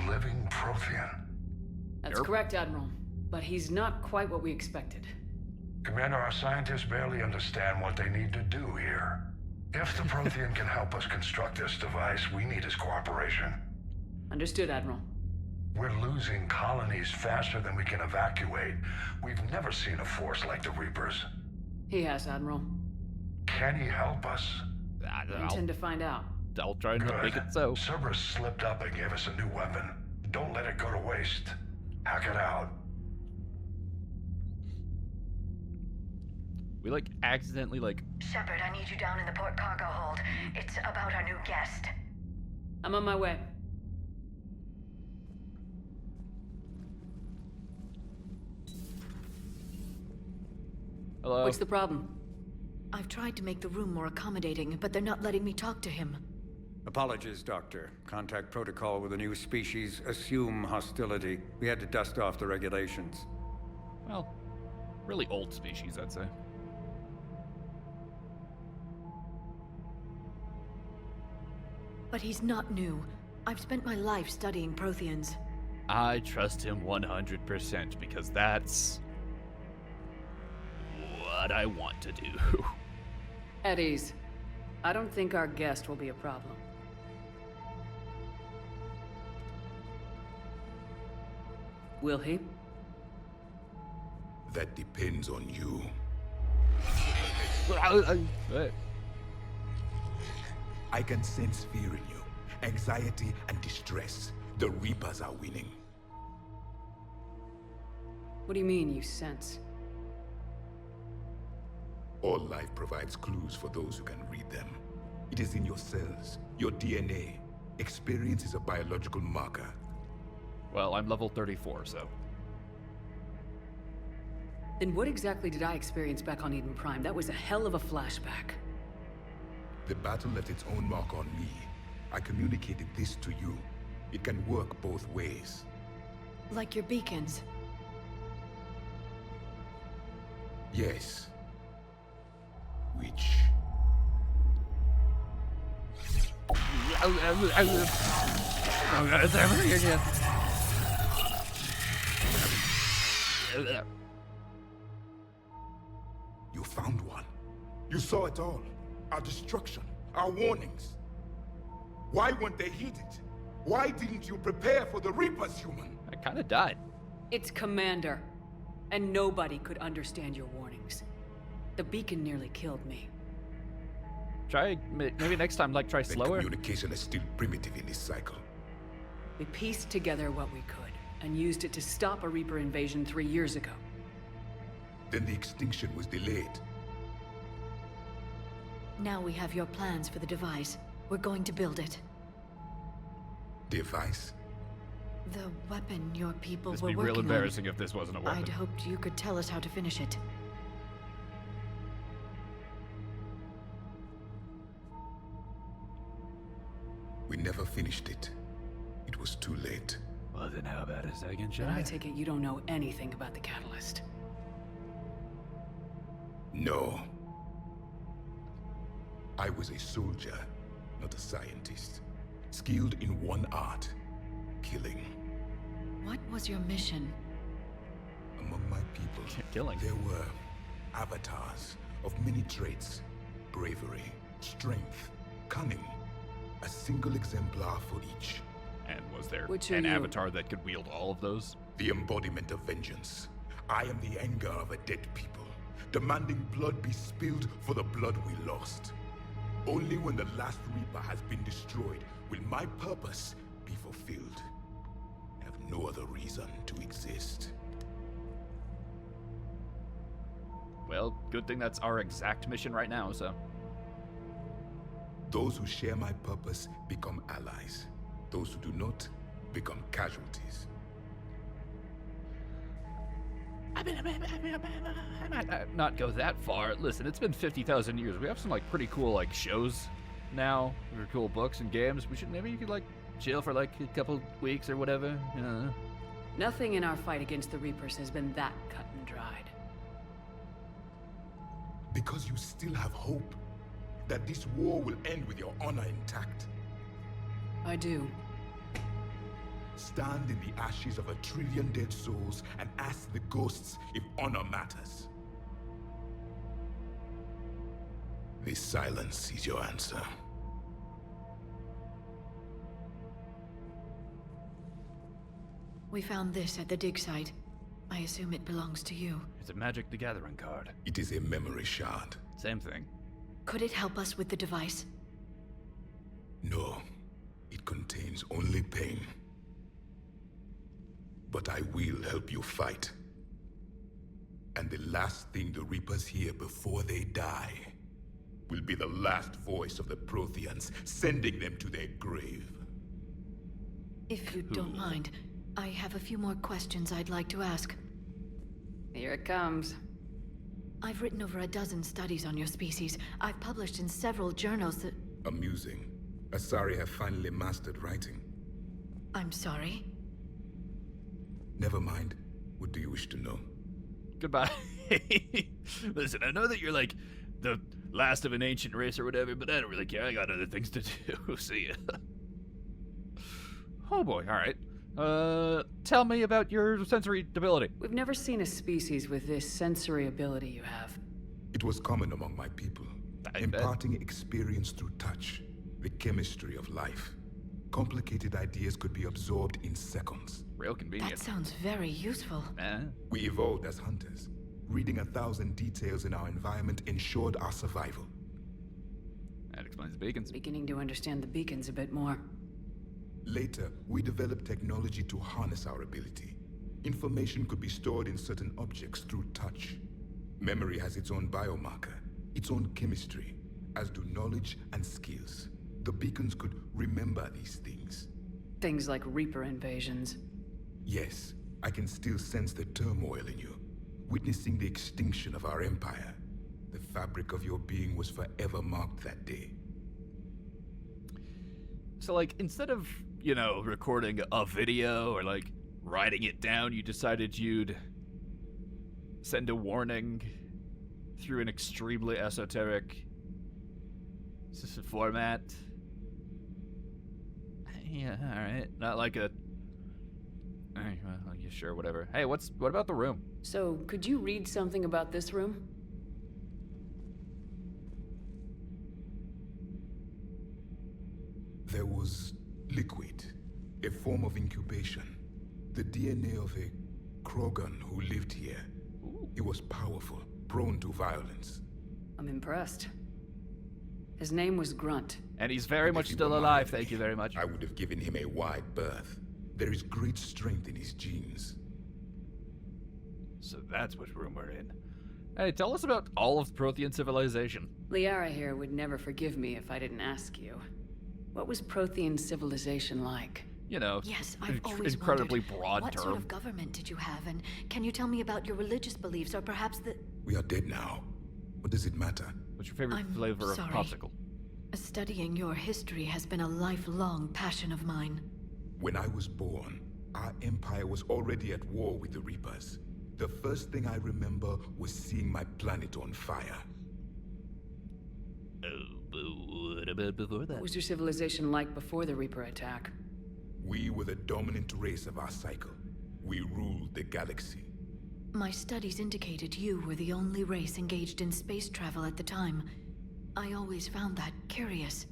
living Prothean. That's correct, Admiral. But he's not quite what we expected. Commander, our scientists barely understand what they need to do here. If the Prothean can help us construct this device, we need his cooperation. Understood, Admiral. We're losing colonies faster than we can evacuate. We've never seen a force like the Reapers. He has, Admiral. Can he help us? I intend to find out. I'll try to make it so. Cerberus slipped up and gave us a new weapon. Don't let it go to waste. Hack it out. We accidentally Shepard, I need you down in the port cargo hold. It's about our new guest. I'm on my way. Hello. What's the problem? I've tried to make the room more accommodating, but they're not letting me talk to him. Apologies, Doctor. Contact protocol with a new species. Assume hostility. We had to dust off the regulations. Well, really old species, I'd say. But he's not new. I've spent my life studying Protheans. I trust him 100% because that's what I want to do. At ease. I don't think our guest will be a problem. Will he? That depends on you. I can sense fear in you, anxiety and distress. The Reapers are winning. What do you mean, you sense? All life provides clues for those who can read them. It is in your cells, your DNA. Experience is a biological marker. Well, I'm level 34, so. Then what exactly did I experience back on Eden Prime? That was a hell of a flashback. The battle left its own mark on me. I communicated this to you. It can work both ways. Like your beacons. Yes. Which... You found one. You saw it all. Our destruction, our warnings. Why weren't they heeded? Why didn't you prepare for the Reapers, human? I kind of died. It's Commander. And nobody could understand your warnings. The beacon nearly killed me. Try, maybe next time, try Then slower. communication is still primitive in this cycle. We pieced together what we could, and used it to stop a Reaper invasion 3 years ago. Then the extinction was delayed. Now we have your plans for the device. We're going to build it. Device? The weapon your people This were would be working real on. embarrassing if this wasn't a weapon. I'd hoped you could tell us how to finish it. We never finished it. It was too late. Well, then how about a second Then I shot? take it you don't know anything about the catalyst. No. I was a soldier, not a scientist. Skilled in one art, killing. What was your mission? Among my people, Killing. there were avatars of many traits. Bravery, strength, cunning. A single exemplar for each. And was there Which are an you? avatar that could wield all of those? The embodiment of vengeance. I am the anger of a dead people, demanding blood be spilled for the blood we lost. Only when the last Reaper has been destroyed will my purpose be fulfilled. I have no other reason to exist. Well, good thing that's our exact mission right now, so. Those who share my purpose become allies. Those who do not become casualties. I might not go that far. Listen, it's been 50,000 years. We have some pretty cool shows now, or cool books and games. We should maybe you could chill for a couple weeks or whatever. You know. Nothing in our fight against the Reapers has been that cut and dried. Because you still have hope that this war will end with your honor intact. I do. stand in the ashes of 1 trillion dead souls and ask the ghosts if honor matters. This silence is your answer. We found this at the dig site. I assume it belongs to you. It's a Magic the Gathering card. It is a memory shard. Same thing. Could it help us with the device? No, it contains only pain. But I will help you fight. And the last thing the Reapers hear before they die will be the last voice of the Protheans, sending them to their grave. If you don't mind, I have a few more questions I'd like to ask. Here it comes. I've written over a dozen studies on your species. I've published in several journals that... Amusing. Asari have finally mastered writing. I'm sorry? Never mind. What do you wish to know? Goodbye. Listen, I know that you're like the last of an ancient race or whatever, but I don't really care. I got other things to do. See ya. Oh boy, alright. Tell me about your sensory ability. We've never seen a species with this sensory ability you have. It was common among my people, I imparting experience through touch, the chemistry of life. Complicated ideas could be absorbed in seconds. Real convenient. That sounds very useful. We evolved as hunters. Reading 1,000 details in our environment ensured our survival. That explains the beacons. Beginning to understand the beacons a bit more. Later, we developed technology to harness our ability. Information could be stored in certain objects through touch. Memory has its own biomarker, its own chemistry, as do knowledge and skills. The beacons could remember these things. Things like Reaper invasions. Yes, I can still sense the turmoil in you, witnessing the extinction of our empire. The fabric of your being was forever marked that day. So, like, instead of, you know, recording a video or, like, writing it down, you decided you'd send a warning through an extremely esoteric format. Yeah, alright. Not like a... Alright, well, yeah, sure, whatever. Hey, what about the room? So, could you read something about this room? There was liquid, a form of incubation. The DNA of a Krogan who lived here. It was powerful, prone to violence. I'm impressed. His name was Grunt. And he's very If much he still were alive, mine, thank you very much. I would have given him a wide berth. There is great strength in his genes. So that's which room we're in. Hey, tell us about all of Prothean civilization. Liara here would never forgive me if I didn't ask you. What was Prothean civilization like? You know, Yes, I've always incredibly wondered, broad what term. sort of government did you have, and can you tell me about your religious beliefs, or perhaps the... We are dead now. What does it matter? What's your favorite I'm flavor sorry. of popsicle? Studying your history has been a lifelong passion of mine. When I was born, our empire was already at war with the Reapers. The first thing I remember was seeing my planet on fire. Oh, but what about before that? What was your civilization like before the Reaper attack? We were the dominant race of our cycle. We ruled the galaxy. My studies indicated you were the only race engaged in space travel at the time. I always found that curious.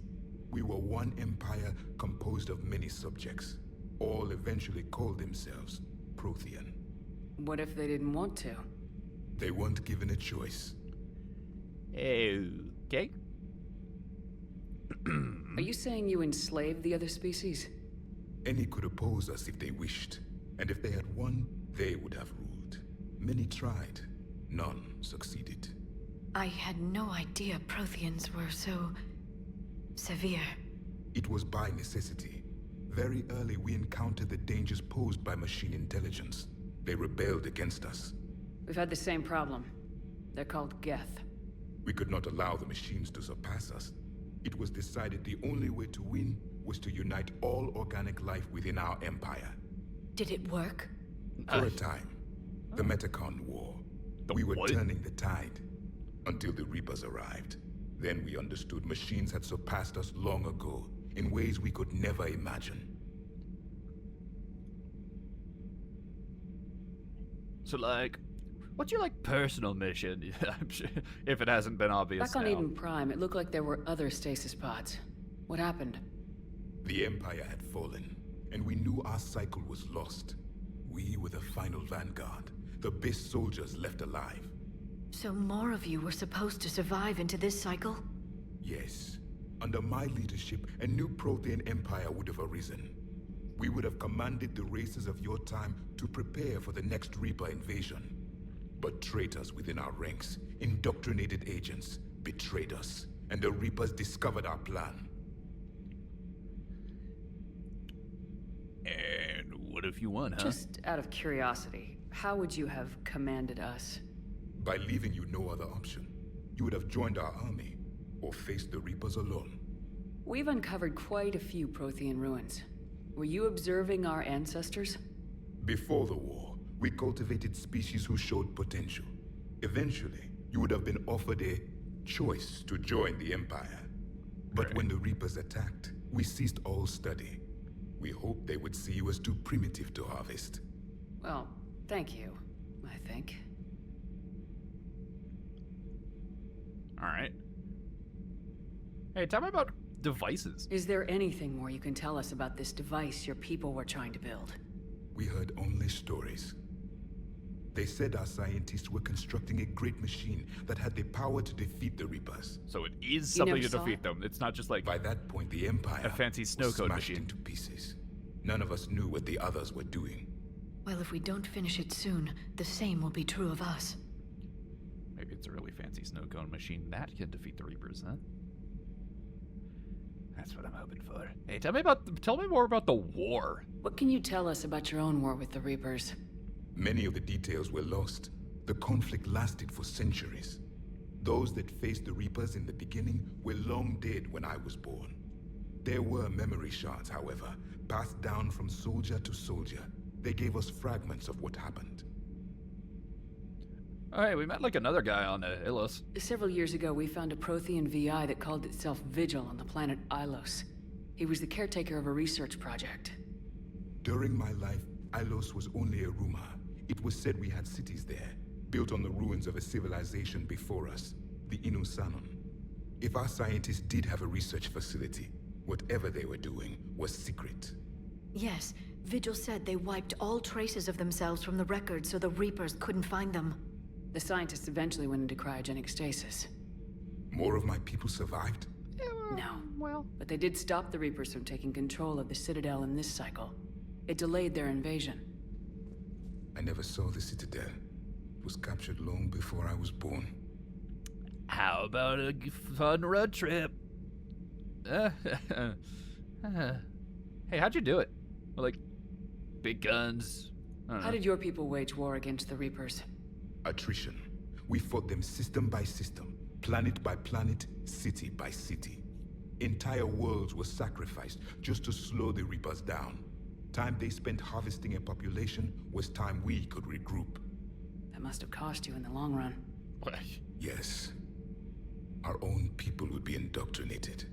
We were one empire composed of many subjects. All eventually called themselves Prothean. What if they didn't want to? They weren't given a choice. Okay. Are you saying you enslaved the other species? Any could oppose us if they wished, and if they had won, they would have ruled. Many tried, none succeeded. I had no idea Protheans were so... severe. It was by necessity. Very early we encountered the dangers posed by machine intelligence. They rebelled against us. We've had the same problem. They're called Geth. We could not allow the machines to surpass us. It was decided the only way to win was to unite all organic life within our empire. Did it work? For a time, the Metacon War. The We were what? turning the tide until the Reapers arrived. Then we understood machines had surpassed us long ago in ways we could never imagine. So, like, what's your, like, personal mission? I'm sure, if it hasn't been obvious Back on now. Eden Prime, it looked like there were other stasis pods. What happened? The Empire had fallen, and we knew our cycle was lost. We were the final vanguard, the best soldiers left alive. So more of you were supposed to survive into this cycle? Yes. Under my leadership, a new Prothean empire would have arisen. We would have commanded the races of your time to prepare for the next Reaper invasion. But traitors within our ranks, indoctrinated agents, betrayed us, and the Reapers discovered our plan. And what if you won, huh? Just out of curiosity, how would you have commanded us? By leaving you no other option, you would have joined our army, or faced the Reapers alone. We've uncovered quite a few Prothean ruins. Were you observing our ancestors? Before the war, we cultivated species who showed potential. Eventually, you would have been offered a choice to join the Empire. But when the Reapers attacked, we ceased all study. We hoped they would see you as too primitive to harvest. Well, thank you, I think. Alright. Hey, tell me about devices. Is there anything more you can tell us about this device your people were trying to build? We heard only stories. They said our scientists were constructing a great machine that had the power to defeat the Reapers. So it is something never to saw defeat it? them. It's not just like By that point, the Empire a fancy snow was cone smashed machine. into pieces. None of us knew what the others were doing. Well, if we don't finish it soon, the same will be true of us. Maybe it's a really fancy snow cone machine that can defeat the Reapers, huh? That's what I'm hoping for. Hey, tell me more about the war. What can you tell us about your own war with the Reapers? Many of the details were lost. The conflict lasted for centuries. Those that faced the Reapers in the beginning were long dead when I was born. There were memory shards, however, passed down from soldier to soldier. They gave us fragments of what happened. Oh, hey, we met like another guy on Ilos. Several years ago, we found a Prothean VI that called itself Vigil on the planet Ilos. He was the caretaker of a research project. During my life, Ilos was only a rumor. It was said we had cities there, built on the ruins of a civilization before us, the Inusanon. If our scientists did have a research facility, whatever they were doing was secret. Yes, Vigil said they wiped all traces of themselves from the records so the Reapers couldn't find them. The scientists eventually went into cryogenic stasis. More of my people survived? No. Well, but they did stop the Reapers from taking control of the Citadel in this cycle. It delayed their invasion. I never saw the Citadel. It was captured long before I was born. How about a fun road trip? Hey, how'd you do it? Like, big guns? I don't know. How did your people wage war against the Reapers? Attrition. We fought them system by system, planet by planet, city by city. Entire worlds were sacrificed just to slow the Reapers down. Time they spent harvesting a population was time we could regroup. That must have cost you in the long run. What? Yes. Our own people would be indoctrinated,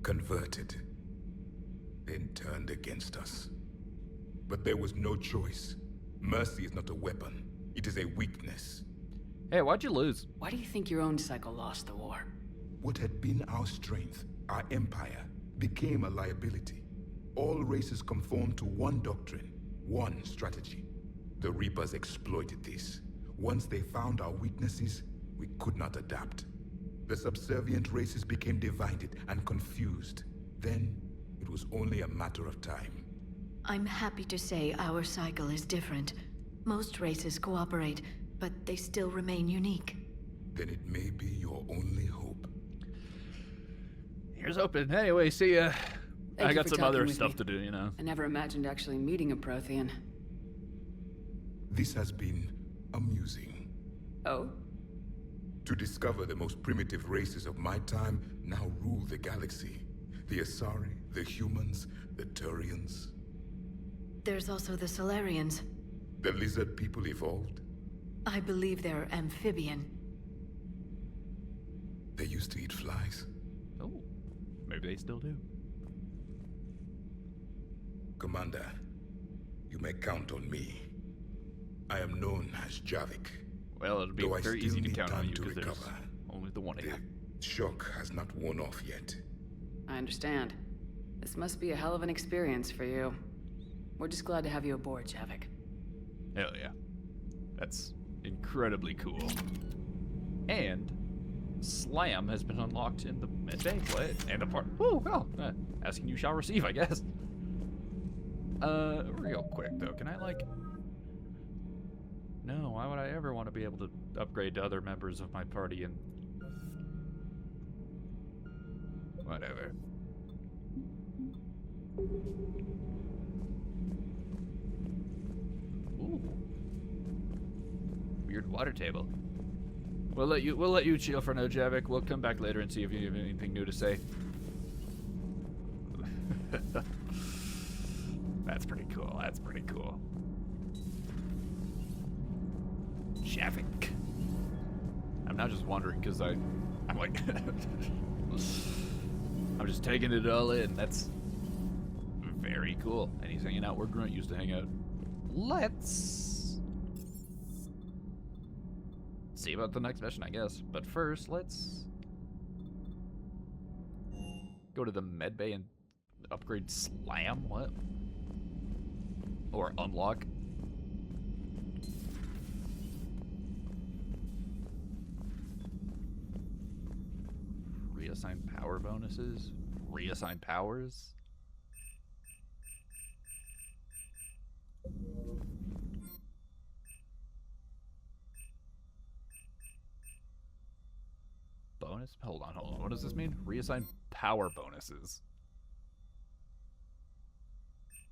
converted, then turned against us. But there was no choice. Mercy is not a weapon. It is a weakness. Hey, why'd you lose? Why do you think your own cycle lost the war? What had been our strength, our empire, became a liability. All races conformed to one doctrine, one strategy. The Reapers exploited this. Once they found our weaknesses, we could not adapt. The subservient races became divided and confused. Then, it was only a matter of time. I'm happy to say our cycle is different. Most races cooperate, but they still remain unique. Then it may be your only hope. Here's hoping. Anyway, see ya. Thank I you got for some talking other with stuff me. to do, you know. I never imagined actually meeting a Prothean. This has been amusing. Oh? To discover the most primitive races of my time now rule the galaxy. The Asari, the humans, the Turians. There's also the Solarians. The lizard people evolved. I believe they're amphibian. They used to eat flies. Oh, maybe they still do. Commander, you may count on me. I am known as Javik. Well, it'll be Though I very still easy to need count on time you to because there's recover. only the one of The you. shock has not worn off yet. I understand. This must be a hell of an experience for you. We're just glad to have you aboard, Javik. Hell yeah. That's incredibly cool. And Slam has been unlocked in the midday. What? And the part. Oh, well. Asking you shall receive, I guess. Real quick though, can I like? No, why would I ever want to be able to upgrade to other members of my party and whatever. Ooh. Weird water table. We'll let you chill for now, Javik. We'll come back later and see if you have anything new to say. That's pretty cool. That's pretty cool. Javik. I'm now just wondering because I'm like I'm just taking it all in. That's very cool. And he's hanging out where Grunt used to hang out. Let's see about the next mission, I guess. But first, let's go to the medbay and upgrade Slam. What? Or unlock. Reassign power bonuses. Reassign powers. Bonus? Hold on. What does this mean? Reassign power bonuses.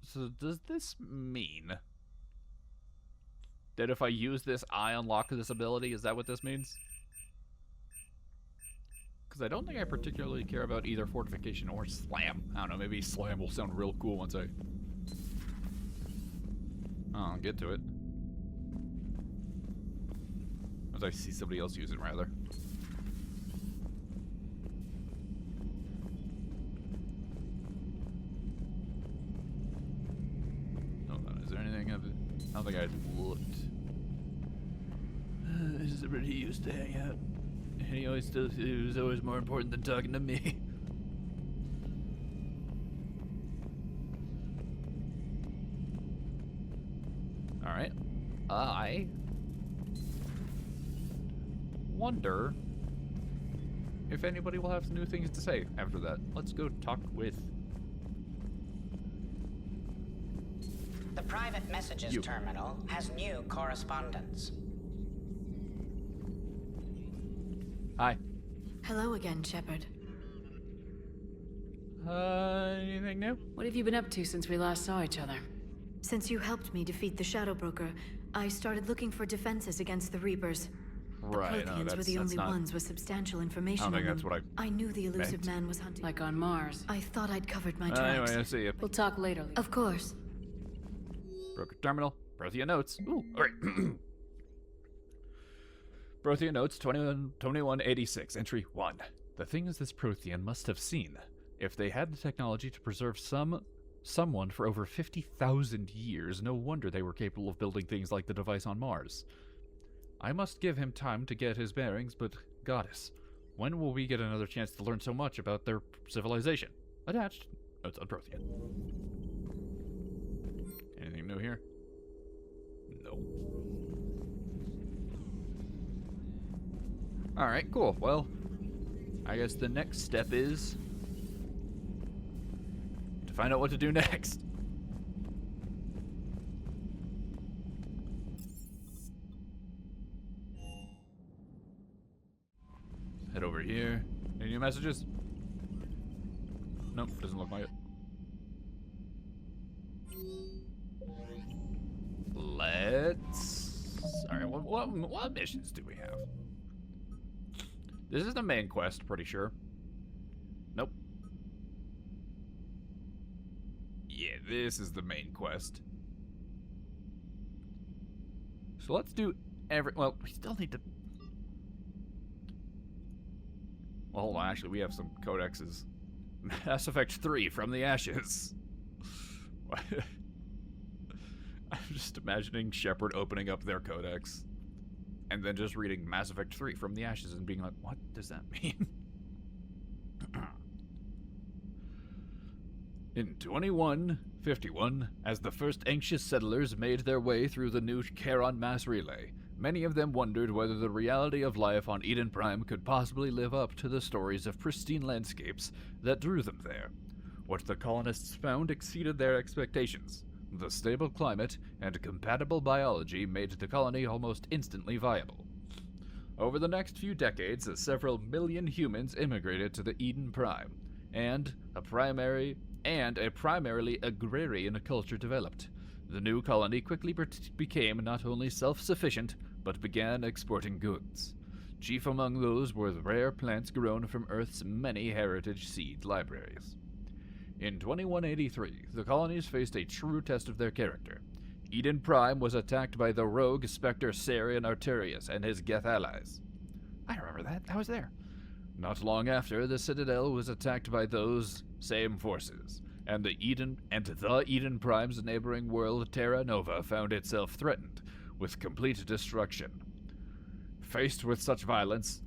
So does this mean that if I use this, I unlock this ability? Is that what this means? Because I don't think I particularly care about either fortification or Slam. I don't know, maybe Slam will sound real cool once I'll get to it. As I see somebody else use it, rather. Hold on, is there anything of it? I don't think I looked. This is where he used to hang out. He always does. It was always more important than talking to me. All right. I wonder if anybody will have new things to say after that. Let's go talk with The private messages you. terminal has new correspondence. Hi. Hello again, Shepard. Anything new? What have you been up to since we last saw each other? Since you helped me defeat the Shadow Broker, I started looking for defenses against the Reapers. Right. The Protheans were the only ones with substantial information I don't on think that's them. what I knew the elusive meant. man was hunting. Like on Mars. I thought I'd covered my tracks. Anyway, I see you. We'll talk later, Lee. Of course. Broker Terminal. Prothea Notes. Ooh, alright. Prothea Notes 2186, Entry 1. The things this Prothean must have seen. If they had the technology to preserve someone for over 50,000 years, no wonder they were capable of building things like the device on Mars. I must give him time to get his bearings, but Goddess, when will we get another chance to learn so much about their civilization? Attached. Notes on Prothean. Anything new here? No. Alright, cool. Well, I guess the next step is to find out what to do next. Head over here. Any new messages? Nope, doesn't look like it. Let's... Alright, what missions do we have? This is the main quest, pretty sure. Nope. Yeah, this is the main quest. So let's do well, we still need to... Well, hold on, actually, we have some codexes. Mass Effect 3 from the Ashes. I'm just imagining Shepard opening up their codex and then just reading Mass Effect 3 from the ashes and being like, what does that mean? In 2151, as the first anxious settlers made their way through the new Charon mass relay, many of them wondered whether the reality of life on Eden Prime could possibly live up to the stories of pristine landscapes that drew them there. What the colonists found exceeded their expectations. The stable climate and compatible biology made the colony almost instantly viable. Over the next few decades, several million humans immigrated to the Eden Prime, and a primarily agrarian culture developed. The new colony quickly became not only self-sufficient, but began exporting goods. Chief among those were the rare plants grown from Earth's many heritage seed libraries. In 2183, the colonies faced a true test of their character. Eden Prime was attacked by the rogue Spectre Sarian Arterius and his Geth allies. I remember that. I was there. Not long after, the Citadel was attacked by those same forces, and the Eden Prime's neighboring world Terra Nova found itself threatened with complete destruction. Faced with such violence,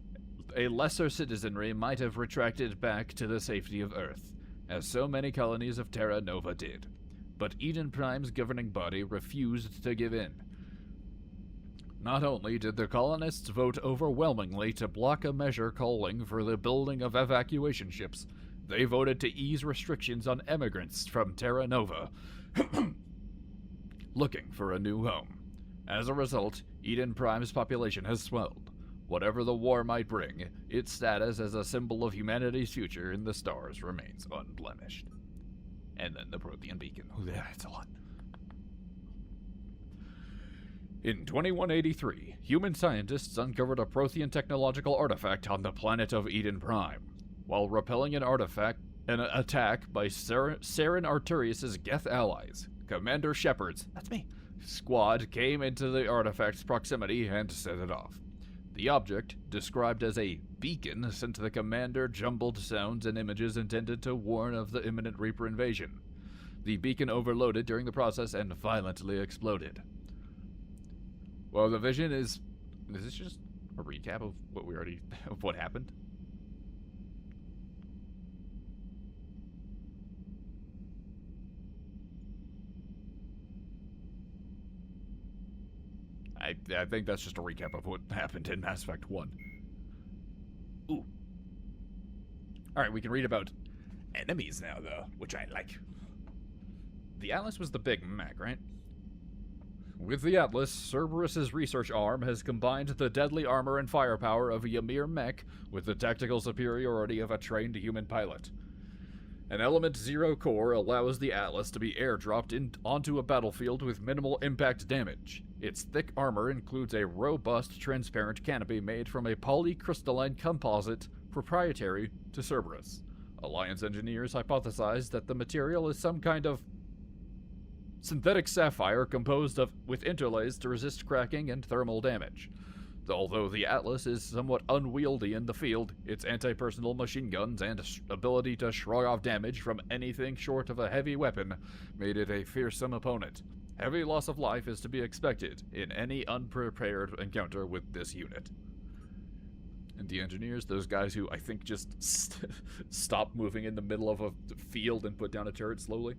a lesser citizenry might have retracted back to the safety of Earth, as so many colonies of Terra Nova did. But Eden Prime's governing body refused to give in. Not only did the colonists vote overwhelmingly to block a measure calling for the building of evacuation ships, they voted to ease restrictions on immigrants from Terra Nova looking for a new home. As a result, Eden Prime's population has swelled. Whatever the war might bring, its status as a symbol of humanity's future in the stars remains unblemished. And then the Prothean beacon. Oh, that's a lot. In 2183, human scientists uncovered a Prothean technological artifact on the planet of Eden Prime. While repelling an attack by Saren Arterius' Geth allies, Commander Shepard's, that's me, squad came into the artifact's proximity and set it off. The object, described as a beacon, sent the commander jumbled sounds and images intended to warn of the imminent Reaper invasion. The beacon overloaded during the process and violently exploded. Well, the vision is this just a recap of what happened? I think that's just a recap of what happened in Mass Effect 1. Ooh. Alright, we can read about enemies now, though, which I like. The Atlas was the big mech, right? With the Atlas, Cerberus's research arm has combined the deadly armor and firepower of a Ymir mech with the tactical superiority of a trained human pilot. An Element Zero core allows the Atlas to be airdropped onto a battlefield with minimal impact damage. Its thick armor includes a robust, transparent canopy made from a polycrystalline composite proprietary to Cerberus. Alliance engineers hypothesized that the material is some kind of synthetic sapphire composed with interlays to resist cracking and thermal damage. Although the Atlas is somewhat unwieldy in the field, its anti-personnel machine guns and ability to shrug off damage from anything short of a heavy weapon made it a fearsome opponent. Heavy loss of life is to be expected in any unprepared encounter with this unit. And the engineers, those guys who I think just stop moving in the middle of a field and put down a turret slowly.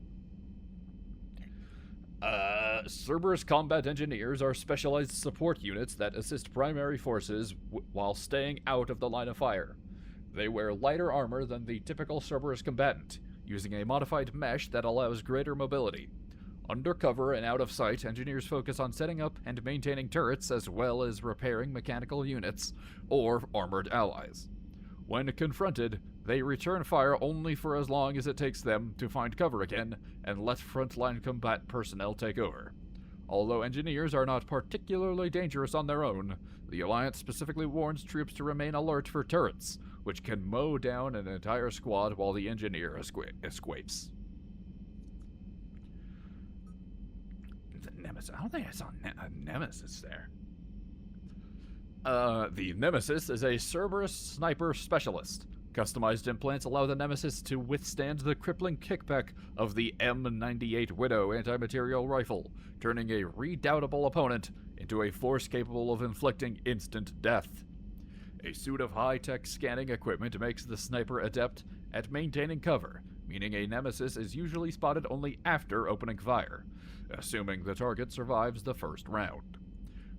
Cerberus combat engineers are specialized support units that assist primary forces while staying out of the line of fire. They wear lighter armor than the typical Cerberus combatant, using a modified mesh that allows greater mobility. Under cover and out of sight, engineers focus on setting up and maintaining turrets as well as repairing mechanical units or armored allies. When confronted, they return fire only for as long as it takes them to find cover again and let frontline combat personnel take over. Although engineers are not particularly dangerous on their own, the Alliance specifically warns troops to remain alert for turrets, which can mow down an entire squad while the engineer escapes. The Nemesis. I don't think I saw a Nemesis there. The Nemesis is a Cerberus sniper specialist. Customized implants allow the Nemesis to withstand the crippling kickback of the M98 Widow anti-material rifle, turning a redoubtable opponent into a force capable of inflicting instant death. A suit of high-tech scanning equipment makes the sniper adept at maintaining cover, meaning a Nemesis is usually spotted only after opening fire, assuming the target survives the first round.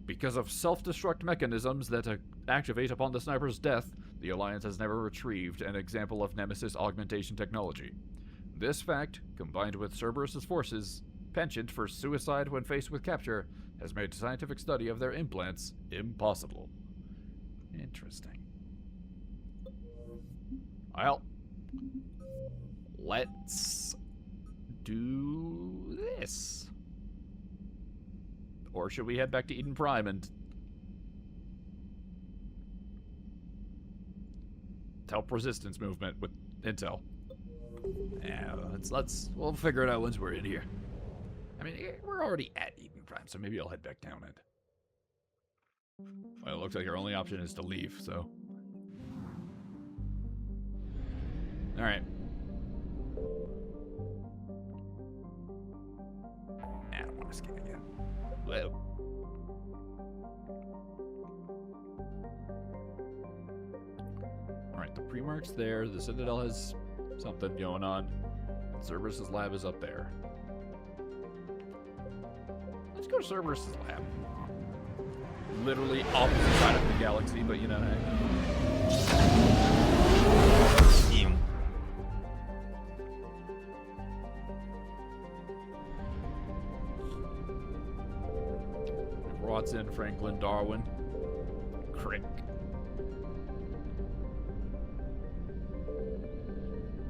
Because of self-destruct mechanisms that activate upon the sniper's death, the Alliance has never retrieved an example of Nemesis augmentation technology. This fact, combined with Cerberus' forces' penchant for suicide when faced with capture, has made scientific study of their implants impossible. Interesting. Well, let's do this. Or should we head back to Eden Prime and help resistance movement with intel? Yeah, we'll figure it out once we're in here. I mean, we're already at Eden Prime, so maybe I'll head back down and... Well, it looks like our only option is to leave, so... Alright. I don't want to skip it yet. Whoa. Alright, the pre-mark's there. The Citadel has something going on. Cerberus' lab is up there. Let's go to Cerberus' lab. Literally opposite side of the galaxy, but you know, hey. Watson, Franklin, Darwin, Crick.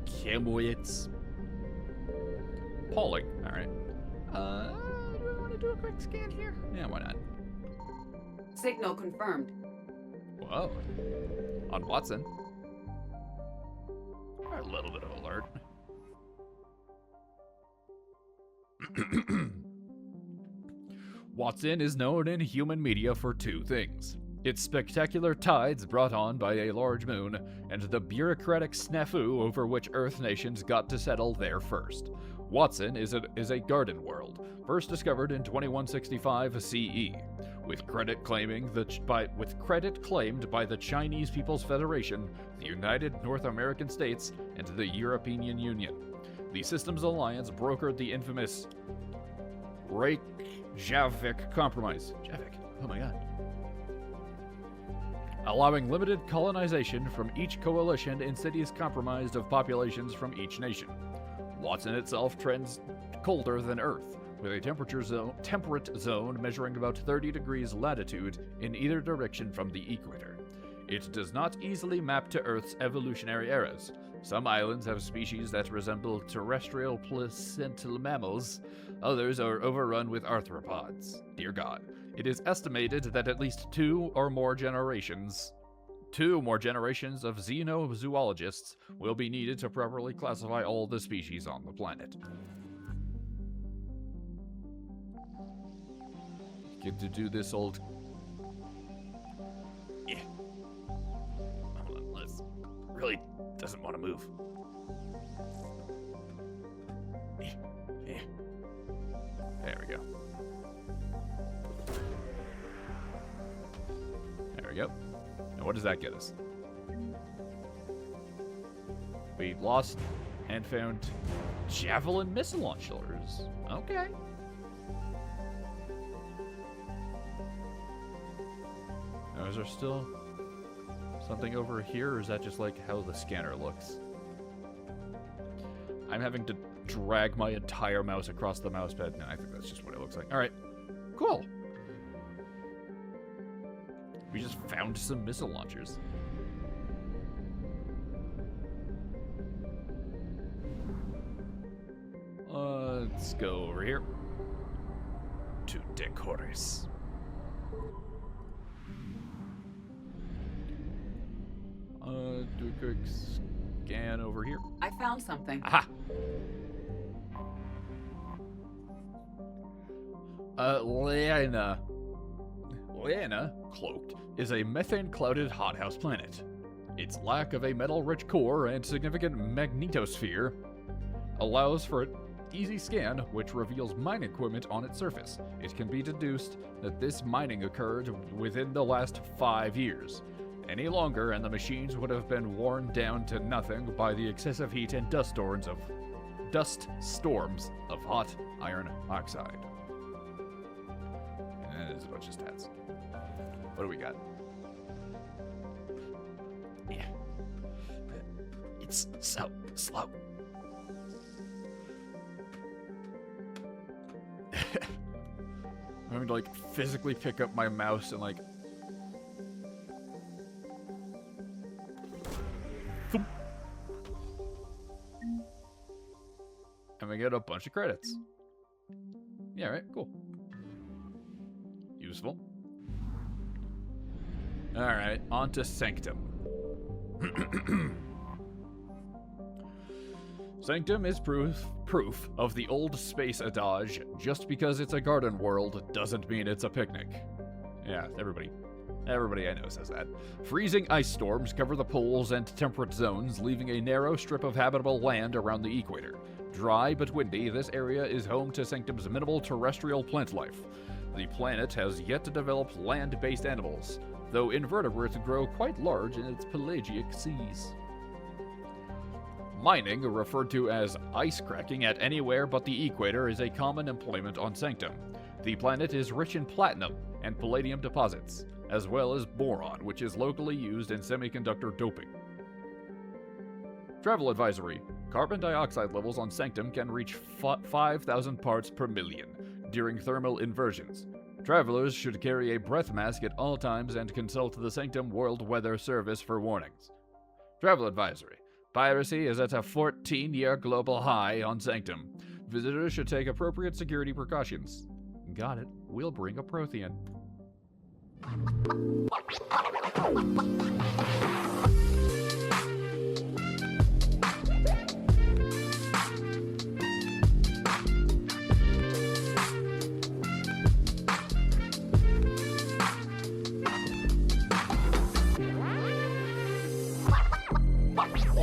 Kimwitz. Pauling. Alright. Do we want to do a quick scan here? Yeah, why not? Signal confirmed. Whoa. On Watson. A little bit of alert. Watson is known in human media for two things: its spectacular tides brought on by a large moon, and the bureaucratic snafu over which Earth nations got to settle there first. Watson is a garden world, first discovered in 2165 CE, with credit claimed by the Chinese People's Federation, the United North American States, and the European Union. The Systems Alliance brokered the infamous Javik Compromise. Javik, oh my god. Allowing limited colonization from each coalition in cities compromised of populations from each nation. Watson itself trends colder than Earth, with a temperate zone measuring about 30 degrees latitude in either direction from the equator. It does not easily map to Earth's evolutionary eras. Some islands have species that resemble terrestrial placental mammals. Others are overrun with arthropods. Dear God. It is estimated that at least two more generations of xenozoologists will be needed to properly classify all the species on the planet. Get to do this old... Yeah. Hold on, Liz. Really doesn't want to move. Yeah. There we go. There we go. Now what does that get us? We lost and found javelin missile launchers. Okay. Now is there still something over here, or is that just like how the scanner looks? I'm having to drag my entire mouse across the mousepad. No, I think that's just what it looks like. Alright. Cool. We just found some missile launchers. Let's go over here to Decoris. Do a quick scan over here. I found something. Aha! Lena, cloaked, is a methane-clouded hothouse planet. Its lack of a metal-rich core and significant magnetosphere allows for an easy scan, which reveals mine equipment on its surface. It can be deduced that this mining occurred within the last 5 years. Any longer, and the machines would have been worn down to nothing by the excessive heat and dust storms of hot iron oxide. And there's a bunch of stats. What do we got? Yeah. It's so slow. I'm having to like physically pick up my mouse and like thump. And we get a bunch of credits. Yeah, right, cool. Useful. Alright, on to Sanctum. Sanctum is proof of the old space adage, just because it's a garden world doesn't mean it's a picnic. Yeah, everybody I know says that. Freezing ice storms cover the poles and temperate zones, leaving a narrow strip of habitable land around the equator. Dry but windy, this area is home to Sanctum's minimal terrestrial plant life. The planet has yet to develop land-based animals, though invertebrates grow quite large in its pelagic seas. Mining, referred to as ice cracking at anywhere but the equator, is a common employment on Sanctum. The planet is rich in platinum and palladium deposits, as well as boron, which is locally used in semiconductor doping. Travel advisory. Carbon dioxide levels on Sanctum can reach 5,000 parts per million during thermal inversions. Travelers should carry a breath mask at all times and consult the Sanctum World Weather Service for warnings. Travel advisory. Piracy is at a 14-year global high on Sanctum. Visitors should take appropriate security precautions. Got it. We'll bring a Prothean.